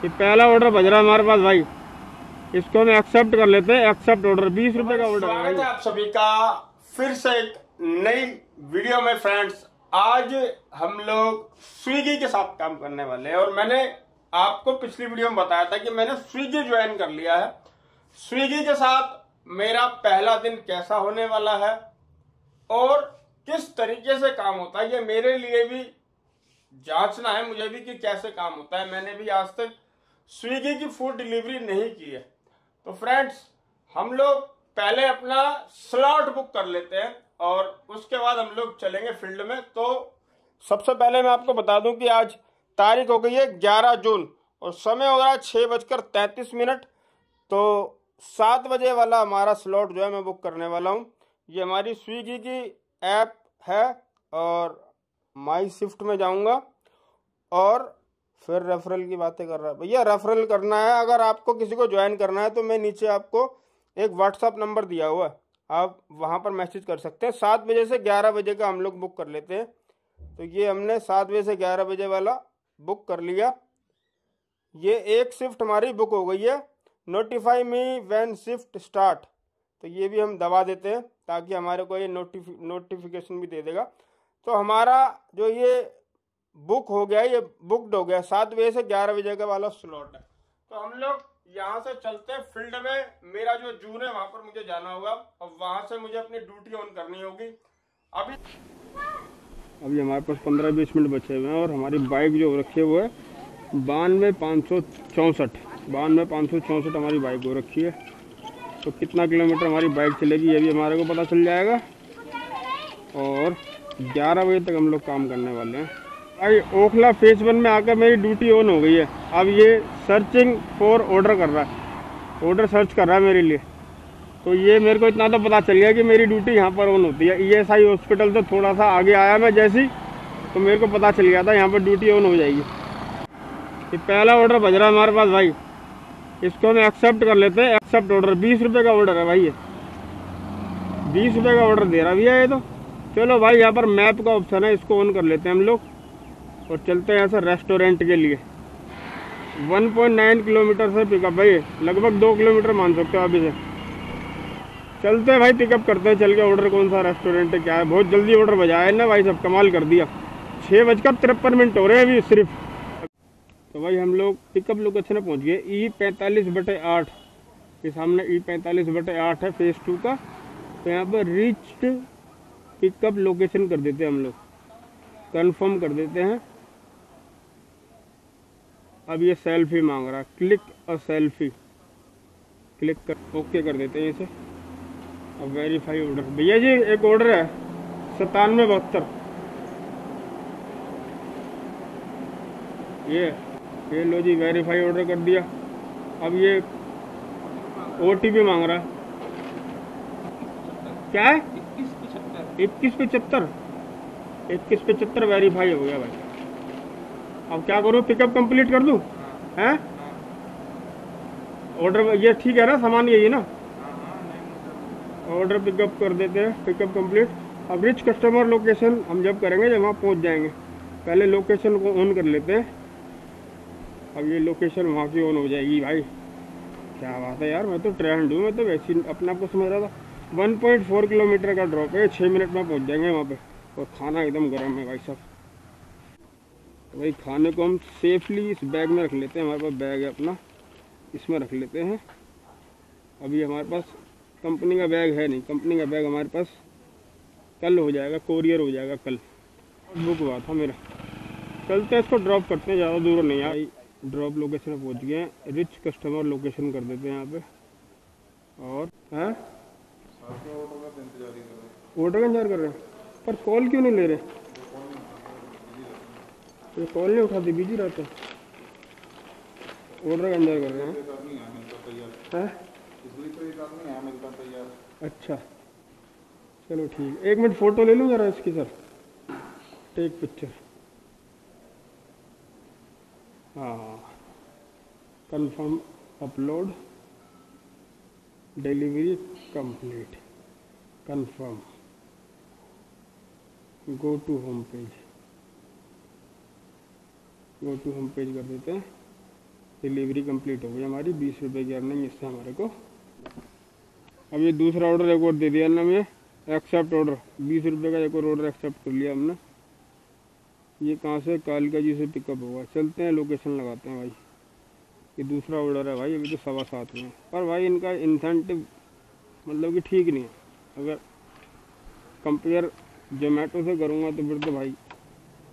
ये पहला ऑर्डर बज रहा है हमारे पास भाई, इसको हम एक्सेप्ट कर लेते हैं। एक्सेप्ट ऑर्डर 20 रुपए का ऑर्डर है। स्वागत है आप सभी का फिर से एक नई वीडियो में फ्रेंड्स। आज हम लोग स्विगी के साथ काम करने वाले हैं और मैंने आपको पिछली वीडियो में बताया था कि मैंने स्विगी ज्वाइन कर लिया है। स्विगी के साथ मेरा पहला दिन कैसा होने वाला है और किस तरीके से काम होता है, ये मेरे लिए भी जांचना है मुझे भी कि कैसे काम होता है। मैंने भी आज तक स्विगी की फूड डिलीवरी नहीं की है। तो फ्रेंड्स, हम लोग पहले अपना स्लॉट बुक कर लेते हैं और उसके बाद हम लोग चलेंगे फील्ड में। तो सबसे पहले मैं आपको बता दूं कि आज तारीख हो गई है 11 जून और समय हो रहा है 6:33। तो 7 बजे वाला हमारा स्लॉट जो है मैं बुक करने वाला हूं। ये हमारी स्विगी की ऐप है और माई शिफ्ट में जाऊंगा और फिर रेफरल की बातें कर रहा है भैया। रेफरल करना है, अगर आपको किसी को ज्वाइन करना है तो मैं नीचे आपको एक व्हाट्सअप नंबर दिया हुआ है, आप वहां पर मैसेज कर सकते हैं। 7 बजे से 11 बजे का हम लोग बुक कर लेते हैं। तो ये हमने 7 बजे से 11 बजे वाला बुक कर लिया। ये एक शिफ्ट हमारी बुक हो गई है। Notify me when shift start, तो ये भी हम दबा देते हैं ताकि हमारे को ये नोटिफिकेशन भी दे देगा। तो हमारा जो ये बुक हो गया, ये बुकड हो गया। 7 बजे से 11 बजे का वाला स्लॉट है। तो हम लोग यहाँ से चलते हैं फील्ड में। मेरा जो जून है वहां पर मुझे जाना होगा और वहां से मुझे अपनी ड्यूटी ऑन करनी होगी। अभी हमारे पास 15-20 मिनट बचे हुए हैं और हमारी बाइक जो रखी हुई है 92,564 हमारी बाइक हो रखी है। तो कितना किलोमीटर हमारी बाइक चलेगी ये भी हमारे को पता चल जाएगा और 11 बजे तक हम लोग काम करने वाले हैं। भाई ओखला फेज 1 में आकर मेरी ड्यूटी ऑन हो गई है। अब ये सर्चिंग फॉर ऑर्डर कर रहा है, ऑर्डर सर्च कर रहा है मेरे लिए। तो ये मेरे को इतना तो पता चल गया कि मेरी ड्यूटी यहाँ पर ऑन होती है। ESI हॉस्पिटल तो थोड़ा सा आगे आया मैं जैसी, तो मेरे को पता चल गया था यहाँ पर ड्यूटी ऑन हो जाएगी। ये पहला ऑर्डर बज रहा है हमारे पास भाई, इसको हम एक्सेप्ट कर लेते हैं। एक्सेप्ट ऑर्डर 20 रुपये का ऑर्डर है भाई, ये 20 रुपये का ऑर्डर दे रहा भैया ये तो। चलो भाई, यहाँ पर मैप का ऑप्शन है, इसको ऑन कर लेते हैं हम लोग और चलते हैं यहाँ से रेस्टोरेंट के लिए। 1.9 किलोमीटर से पिकअप है, ये लगभग 2 किलोमीटर मान सकते हो अभी से। चलते हैं भाई, पिकअप करते हैं चल के। ऑर्डर कौन सा रेस्टोरेंट है क्या है, बहुत जल्दी ऑर्डर बजाया है ना भाई, सब कमाल कर दिया। 6:53 हो रहे हैं अभी सिर्फ। तो भाई हम लोग पिकअप लोकेशन में पहुँच गए। E45/8 के सामने E45/8 है फेज 2 का। तो यहाँ पर रीच्ड पिकअप लोकेशन कर देते हैं हम लोग, कंफर्म कर देते हैं। अब ये सेल्फी मांग रहा है, क्लिक अ सेल्फी, क्लिक कर ओके कर देते हैं इसे। अब वेरीफाई ऑर्डर भैया जी, एक ऑर्डर है 9772। ये लो जी, वेरीफाई ऑर्डर कर दिया। अब ये OTP मांग रहा है, क्या है 2175 वेरीफाई हो गया भाई। अब क्या करूँ, पिकअप कंप्लीट कर दूँ हैं? ऑर्डर ये ठीक है ना, सामान यही है ना। ऑर्डर पिकअप कर देते हैं, पिकअप कंप्लीट। अब रिच कस्टमर लोकेशन हम जब करेंगे जब वहाँ पहुँच जाएंगे, पहले लोकेशन को ऑन कर लेते हैं। अब ये लोकेशन वहाँ की ऑन हो जाएगी भाई, क्या बात है यार। मैं तो ट्रेंड हूँ, मैं तो वैसे ही अपने आप को समझ रहा था। 1.4 किलोमीटर का ड्रॉप है, 6 मिनट में पहुँच जाएंगे वहाँ पे। और खाना एकदम गर्म है भाई साहब। तो भाई खाने को हम सेफली इस बैग में रख लेते हैं, हमारे पास बैग है अपना, इसमें रख लेते हैं। अभी हमारे पास कंपनी का बैग है नहीं, कंपनी का बैग हमारे पास कल हो जाएगा, कोरियर हो जाएगा कल। बुक हुआ था मेरा। चलते हैं इसको ड्रॉप करते हैं, ज़्यादा दूर नहीं है। ड्रॉप लोकेशन में पहुँच गए हैं, रिच कस्टमर लोकेशन कर देते हैं यहाँ पे। और है ऑर्डर का इंतजार कर रहे हैं, पर कॉल क्यों नहीं ले रहे? ये कॉल नहीं उठाती, बिजी रहते हैं। ऑर्डर का इंतजार कर रहे हैं। अच्छा चलो ठीक, 1 मिनट फोटो ले लूँ जरा इसकी सर, टेक पिक्चर। हाँ, confirm upload, delivery complete, confirm, go to home page, go to home page कर देते हैं। डिलीवरी कंप्लीट हो गई हमारी। 20 रुपये की अर्निंग इससे हमारे को। अब ये दूसरा ऑर्डर एक और दे दिया ना हमें, एक्सेप्ट ऑर्डर। 20 रुपये का एक और ऑर्डर एक्सेप्ट कर लिया हमने। ये कहाँ से? कालिका जी से पिकअप होगा। चलते हैं, लोकेशन लगाते हैं भाई। ये दूसरा ऑर्डर है भाई, अभी तो 7:15 में है। पर भाई इनका इंसेंटिव मतलब कि ठीक नहीं है। अगर कंपेयर जोमेटो से करूँगा तो फिर तो भाई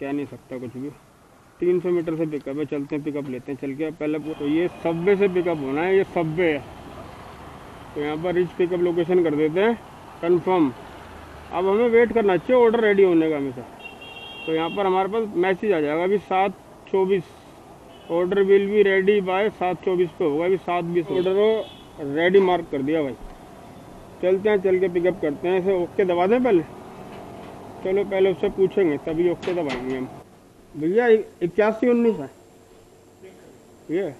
कह नहीं सकता कुछ भी। 300 मीटर से पिकअप है, चलते हैं पिकअप लेते हैं चल के। पहले तो ये सबवे से पिकअप होना है, ये सबवे है। तो यहाँ पर रिच पिकअप लोकेशन कर देते हैं कंफर्म। अब हमें वेट करना चाहिए ऑर्डर रेडी होने का हमेशा। तो यहाँ पर हमारे पास मैसेज आ जाएगा अभी 7:24, order will be ready bye 7:24 पे होगा। अभी 7:20 ऑर्डर रेडी मार्क कर दिया भाई। चलते हैं, चल के पिकअप करते हैं। इसे ओके दबा दें पहले। चलो पहले उससे पूछेंगे तभी ओके दबाएंगे हम। भैया 8119 है ये।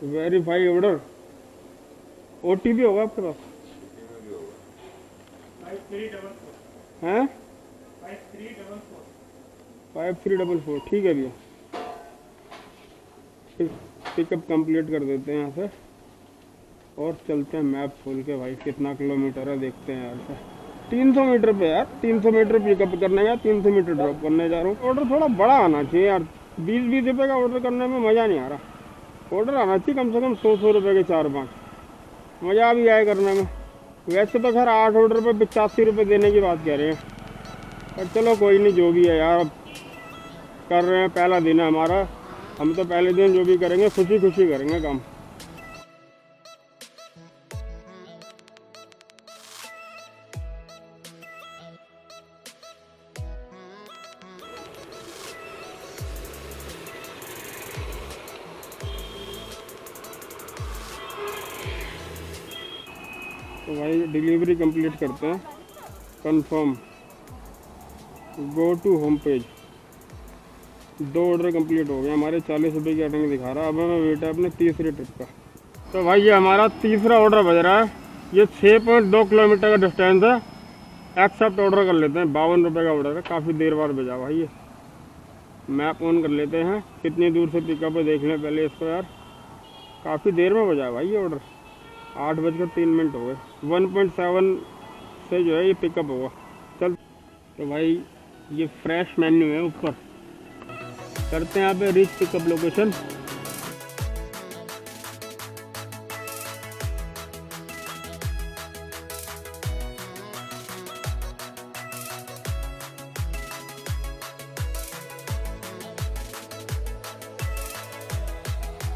Verify order. OTP होगा आपके पास? हैं? 5344। ठीक है भैया, पिकअप कंप्लीट कर देते हैं यहाँ से और चलते हैं मैप खोल के। भाई कितना किलोमीटर है देखते हैं यार से। 300 मीटर पे यार, 300 मीटर पिकअप करने का, 300 मीटर ड्रॉप करने जा रहा हूँ। ऑर्डर थोड़ा बड़ा आना चाहिए यार। 20-20 रुपये का ऑर्डर करने में मज़ा नहीं आ रहा। ऑर्डर आना चाहिए कम से कम 100-100 रुपये के 4-5, मज़ा भी आए करने में। वैसे तो खैर 8 ऑर्डर पे 85 रुपये देने की बात कह रहे हैं, पर चलो कोई नहीं, जो भी है यार। अब कर रहे हैं, पहला दिन है हमारा। हम तो पहले दिन जो भी करेंगे खुशी खुशी करेंगे काम। तो भाई डिलीवरी कंप्लीट करते हैं confirm. Go to home page. 2 order complete हो गए हमारे। 40 रुपये की अर्निंग दिखा रहा है। अब हमें वेट है अपने तीसरी ट्रिप का। तो भाई ये हमारा तीसरा ऑर्डर बज रहा है। ये 6.2 किलोमीटर का डिस्टेंस है। एक्सेप्ट ऑर्डर कर लेते हैं। 52 रुपये का ऑर्डर है। काफ़ी देर बाद भेजा भाई ये। मैप ऑन कर लेते हैं, कितनी दूर से पिकअप है देख लें पहले इसको यार। काफ़ी देर में बजा भाई ये ऑर्डर। 8:03 हो गए। 1.7 से जो है ये पिकअप होगा। चल तो भाई ये फ्रेश मेन्यू है ऊपर। करते हैं यहाँ पे रिच पिकअप लोकेशन।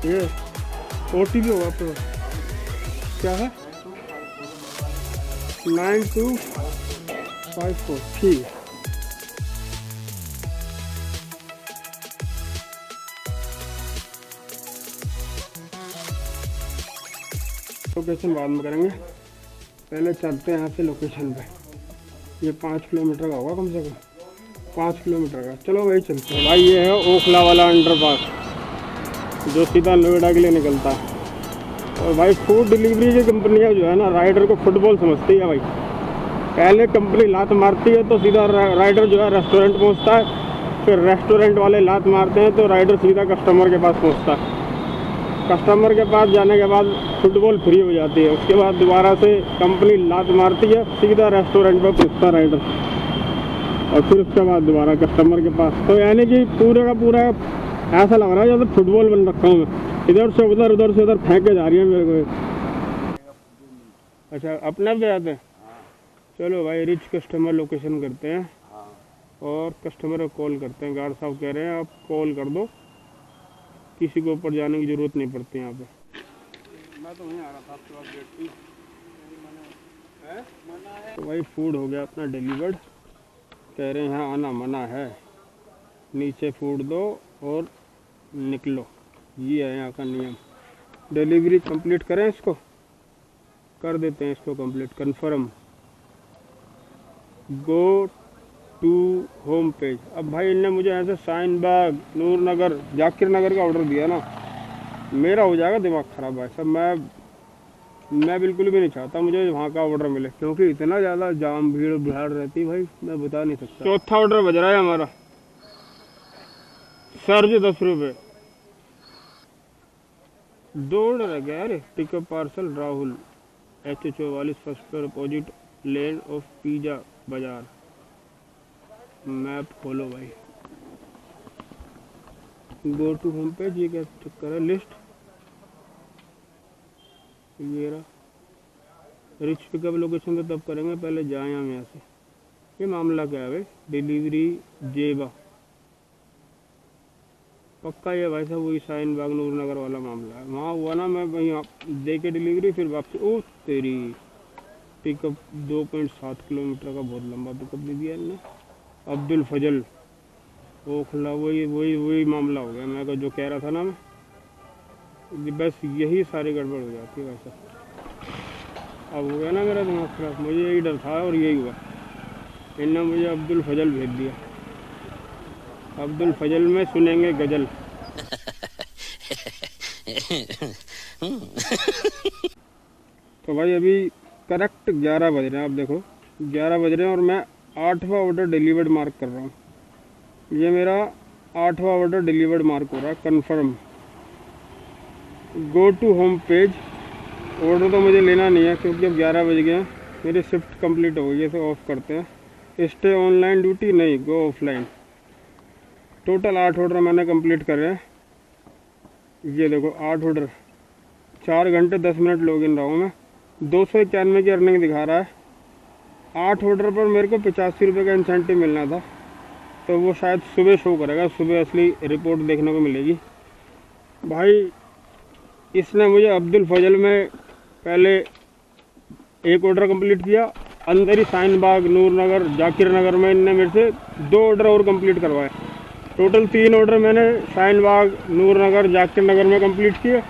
ये OTP होगा आपके पास? क्या है? 9254। ठीक है। लोकेशन बाद में करेंगे, पहले चलते हैं यहाँ से लोकेशन पे। ये 5 किलोमीटर का होगा कम से कम, 5 किलोमीटर का। चलो भाई चलते हैं। भाई ये है ओखला वाला अंडरपास जो सीधा नोएडा के लिए निकलता है। और भाई फूड डिलीवरी की कंपनियाँ जो है ना, राइडर को फुटबॉल समझती है भाई। पहले कंपनी लात मारती है तो सीधा राइडर जो है रेस्टोरेंट पहुँचता है, फिर रेस्टोरेंट वाले लात मारते हैं तो राइडर सीधा कस्टमर के पास पहुँचता है। कस्टमर के पास जाने के बाद फुटबॉल फ्री हो जाती है। उसके बाद दोबारा से कंपनी लात मारती है, सीधा रेस्टोरेंट पर पहुँचता राइडर, और फिर उसके बाद दोबारा कस्टमर के पास। तो यानी कि पूरे का पूरा ऐसा लग रहा है जैसे फुटबॉल बन रखा हूँ मैं। इधर से उधर, उधर से उधर फेंके जा रही है मेरे को। अच्छा अपने आप जाते हैं। चलो भाई रिच कस्टमर लोकेशन करते हैं और कस्टमर को कॉल करते हैं। गार्ड साहब कह रहे हैं आप कॉल कर दो, किसी को ऊपर जाने की ज़रूरत नहीं पड़ती यहाँ पे। मैं तो वहीं आ रहा था आपके पास गेट की। तो भाई फूड हो गया अपना डिलीवर्ड। कह रहे हैं यहाँ आना मना है, नीचे फूड दो और निकलो। ये है यहाँ का नियम। डिलीवरी कंप्लीट करें, इसको कर देते हैं, इसको complete confirm. Go to home page. अब भाई इनने मुझे ऐसे शाहीन बाग, नूर नगर, जाकिर नगर का ऑर्डर दिया ना, मेरा हो जाएगा दिमाग ख़राब भाई साहब। मैं मैं बिल्कुल भी नहीं चाहता मुझे वहाँ का ऑर्डर मिले, क्योंकि इतना ज़्यादा जाम भीड़ भाड़ रहती भाई, मैं बता नहीं सकता। चौथा ऑर्डर बज रहा है हमारा, सर्ज 10 रुपये। 2 ऑर्डर है क्या यार। Pickup parcel Rahul H44 first floor opposite land of pizza बाजार। मैप खोलो भाई, गो टू होम पेज। ये क्या चक्कर है, लिस्ट ये रहा। रिच पिकअप लोकेशन तो तब करेंगे, पहले जाएं हम यहाँ से। ये मामला क्या है भाई, डिलीवरी जेबा पक्का ये भाई साहब वही शाहीन बाग नूर नगर वाला मामला है। वहाँ हुआ ना, मैं वहीं दे के डिलीवरी फिर वापसी। ओ तेरी, पिकअप 2.7 किलोमीटर का बहुत लंबा पिकअप दे दिया इनने। अब्दुल फजल ओखला, वही मामला हो गया। मैं जो कह रहा था ना मैं, बस यही सारी गड़बड़ हो जाती है वैसा। अब हो गया ना मेरा दिमाग खराब, मुझे यही डर था और यही हुआ। इन्होंने मुझे अब्दुल फजल भेज दिया। अब्दुल फजल में सुनेंगे गजल। तो भाई अभी करेक्ट 11 बज रहे हैं, आप देखो 11 बज रहे हैं और मैं 8वां ऑर्डर डिलीवर्ड मार्क कर रहा हूँ। ये मेरा 8वां ऑर्डर डिलीवर्ड मार्क हो रहा है, confirm. Go to home page. Order तो मुझे लेना नहीं है क्योंकि अब 11 बज गए हैं, मेरी शिफ्ट कंप्लीट हो गई है, तो ऑफ करते हैं। स्टे ऑनलाइन ड्यूटी नहीं, गो ऑफलाइन। टोटल 8 ऑर्डर मैंने कंप्लीट करे हैं। ये देखो 8 ऑर्डर, 4 घंटे 10 मिनट लॉगिन रहा हूँ मैं। 291 की अर्निंग दिखा रहा है। 8 ऑर्डर पर मेरे को 85 रुपये का इंसेंटिव मिलना था, तो वो शायद सुबह शो करेगा, सुबह असली रिपोर्ट देखने को मिलेगी। भाई इसने मुझे अब्दुल फजल में पहले एक ऑर्डर कंप्लीट किया, अंदर ही शाहीन बाग नूर नगर जाकिर नगर में इनने मेरे से 2 ऑर्डर और कंप्लीट करवाए। टोटल 3 ऑर्डर मैंने शाहीन बाग नूर नगर जाकिर नगर में कंप्लीट किए।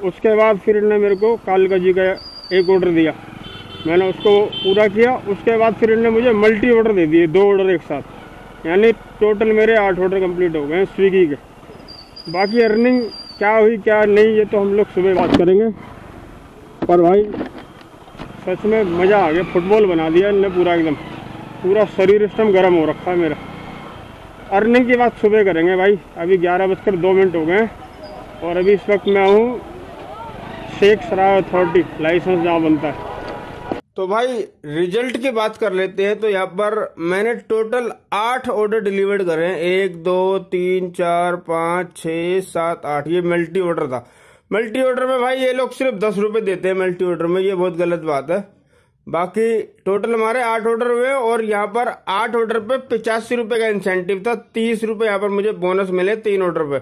उसके बाद फिर इन्होंने मेरे को कालका जी का एक ऑर्डर दिया, मैंने उसको पूरा किया। उसके बाद फिर इन्होंने मुझे मल्टी ऑर्डर दे दिए, 2 ऑर्डर एक साथ, यानी टोटल मेरे 8 ऑर्डर कंप्लीट हो गए स्विगी के। बाकी अर्निंग क्या हुई क्या नहीं ये तो हम लोग सुबह बात करेंगे। पर भाई सच में मज़ा आ गया, फुटबॉल बना दिया इनने पूरा, एकदम पूरा शरीर सिस्टम गर्म हो रखा है मेरा। अर्निंग की बात सुबह करेंगे भाई। अभी 11:02 हो गए और अभी इस वक्त मैं हूँ शेख सराय अथॉरिटी, लाइसेंस जहाँ बनता है। तो भाई रिजल्ट की बात कर लेते हैं। तो यहाँ पर मैंने टोटल 8 ऑर्डर डिलीवर्ड करे हैं। 1 2 3 4 5 6 7 8, ये मल्टी ऑर्डर था। मल्टी ऑर्डर में भाई ये लोग सिर्फ 10 रुपए देते हैं मल्टी ऑर्डर में, ये बहुत गलत बात है। बाकी टोटल हमारे 8 ऑर्डर हुए और यहाँ पर 8 ऑर्डर पे 85 रुपए का इंसेंटिव था। 30 रुपए यहाँ पर मुझे बोनस मिले 3 ऑर्डर पे।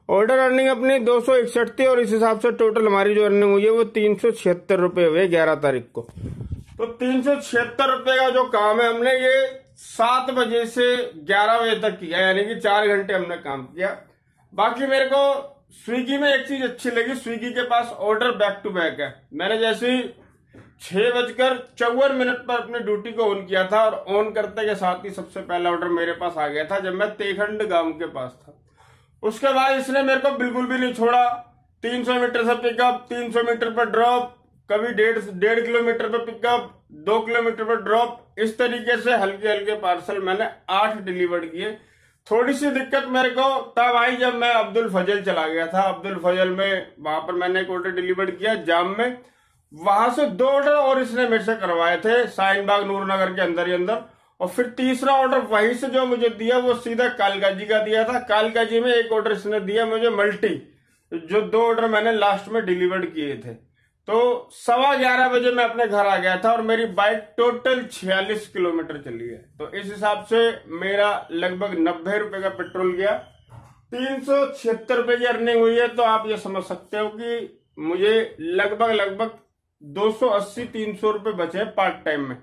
ऑर्डर अर्निंग अपनी 261 थी और इस हिसाब से टोटल हमारी जो अर्निंग हुई है वो 376 रुपए हुए 11 तारीख को। तो 376 रुपए का जो काम है हमने ये 7 बजे से 11 बजे तक किया, यानी कि 4 घंटे हमने काम किया। बाकी मेरे को स्विगी में एक चीज अच्छी लगी, स्विगी के पास ऑर्डर बैक टू बैक है। मैंने जैसे ही 6:54 पर अपनी ड्यूटी को ऑन किया था और ऑन करते के साथ ही सबसे पहला ऑर्डर मेरे पास आ गया था जब मैं तेखंड गांव के पास था। उसके बाद इसने मेरे को बिल्कुल भी नहीं छोड़ा। 300 मीटर से पिकअप, 300 मीटर पर ड्रॉप, कभी 1.5 किलोमीटर पर पिकअप, 2 किलोमीटर पर ड्रॉप, इस तरीके से हल्के हल्के पार्सल मैंने 8 डिलीवर्ड किए। थोड़ी सी दिक्कत मेरे को तब आई जब मैं अब्दुल फजल चला गया था। अब्दुल फजल में वहां पर मैंने एक ऑर्डर डिलीवर्ड किया जाम में, वहां से 2 ऑर्डर और इसने मेरे से करवाए थे शाहीन बाग नूर नगर के अंदर ही अंदर। और फिर तीसरा ऑर्डर वहीं से जो मुझे दिया वो सीधा कालका जी का दिया था। कालका जी में एक ऑर्डर इसने दिया मुझे मल्टी, जो 2 ऑर्डर मैंने लास्ट में डिलीवर्ड किए थे। तो 11:15 बजे मैं अपने घर आ गया था और मेरी बाइक टोटल 46 किलोमीटर चली है। तो इस हिसाब से मेरा लगभग 90 रुपए का पेट्रोल गया, 376 रुपए की अर्निंग हुई है। तो आप ये समझ सकते हो कि मुझे लगभग 280-300 रुपए बचे पार्ट टाइम में।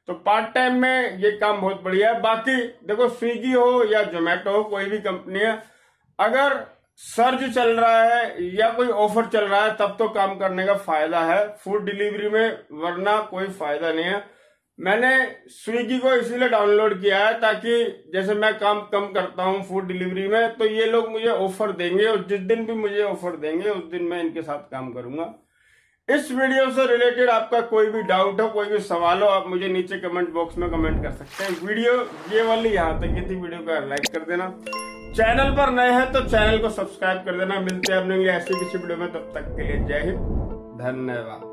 तो पार्ट टाइम में ये काम बहुत बढ़िया है। बाकी देखो स्विगी हो या जोमेटो हो, कोई भी कंपनी है, अगर सर्ज चल रहा है या कोई ऑफर चल रहा है तब तो काम करने का फायदा है फूड डिलीवरी में, वरना कोई फायदा नहीं है। मैंने स्विगी को इसीलिए डाउनलोड किया है ताकि जैसे मैं काम कम करता हूं फूड डिलीवरी में, तो ये लोग मुझे ऑफर देंगे और जिस दिन भी मुझे ऑफर देंगे उस दिन मैं इनके साथ काम करूंगा। इस वीडियो से रिलेटेड आपका कोई भी डाउट हो, कोई भी सवाल हो, आप मुझे नीचे कमेंट बॉक्स में कमेंट कर सकते हैं। वीडियो ये वाली यहाँ तक की थी, वीडियो को लाइक कर देना। चैनल पर नए हैं तो चैनल को सब्सक्राइब कर देना। मिलते हैं अपने ऐसी किसी वीडियो में, तब तक के लिए जय हिंद, धन्यवाद।